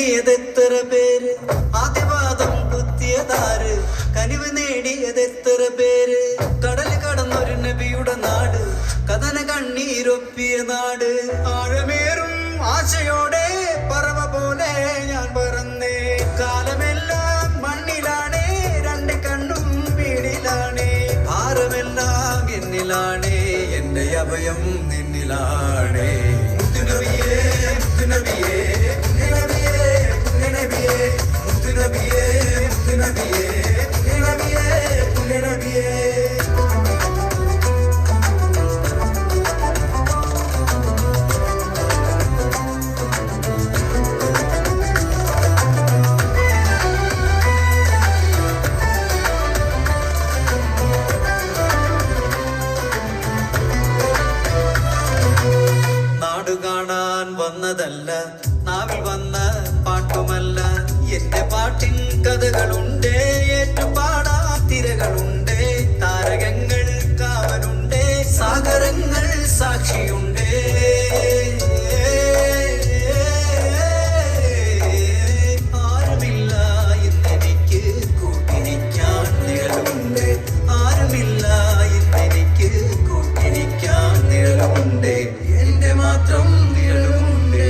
നേടിയതെത്ര പേര്, ആദ്യപാദം കുത്തിയതാര്, കനിവ് നേടിയതെത്ര പേര്. കടൽ കടന്നൊരു നബിയുടെ നാട്, കഥന കണ്ണീരൊപ്പിയ നാട്. ആഴമേറും ആശയോടെ പറവ പോലെ ഞാൻ പറന്നേ. കാലമെല്ലാം മണ്ണിലാണേ, രണ്ട് കണ്ണും വീടിലാണേ. ഭാരമെല്ലാം എന്നിലാണേ, എന്റെ അഭയം നിന്നിലാണേ. മുത്തുനബിയേ മുത്തുനബിയേ പുണ്യനബിയേ പുണ്യനബിയേ മുത്തുനബിയേ മുത്തുനബിയേ പുണ്യനബിയേ പുണ്യനബിയേ. കാണാൻ വന്നതല്ല, നാവിൽ വന്ന പാട്ടുമല്ല. എന്റെ പാട്ടിൻ കഥകളുണ്ട്, ഏറ്റുപാടാ തിരകളുണ്ട്. താരകങ്ങൾ കാവലുണ്ട്, സാഗരങ്ങൾ സാക്ഷിയുണ്ട്. ആരുമില്ല ഇന്നെനിക്ക് കൂട്ടിനിക്കാൻ നിഴലുണ്ട്. ആരുമില്ല ഇന്നെനിക്ക് കൂട്ടിനിക്കാൻ നിഴലുണ്ട്. എന്റെ മാത്രം നിഴലുണ്ട്.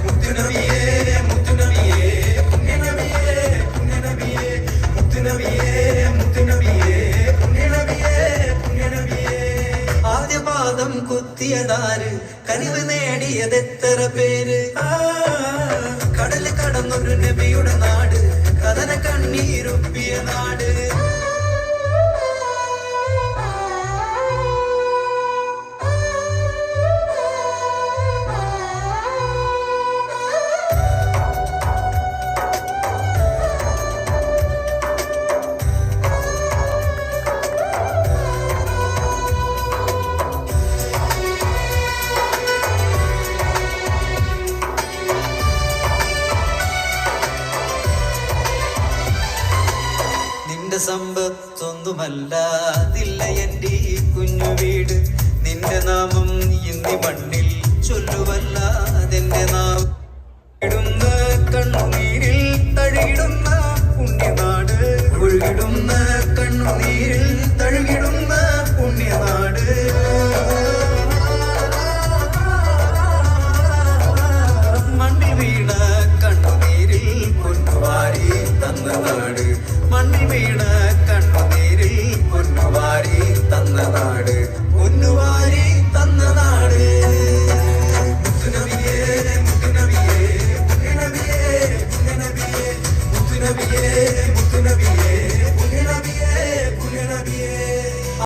മുത്തുനബിയേ മുത്തുനബിയേ പുണ്യനബിയേ പുണ്യനബിയേ മുത്തുനബിയേ മുത്തുനബിയേ പുണ്യനബിയേ പുണ്യനബിയേ. ആദ്യപാദം കുത്തിയതാര്, കനിവ് നേടിയതെത്ര പേര്. കടൽ കടന്നൊരു നബിയുടെ നാട്, കഥന കണ്ണീരൊപ്പിയ നാട്. നിന്റെ സമ്പത്തൊന്നുമല്ല അതില്ല എൻ്റെ കുഞ്ഞു വീട്. നിന്റെ നാമം ഇന്നി മണ്ണിൽ ചൊല്ലുവല്ല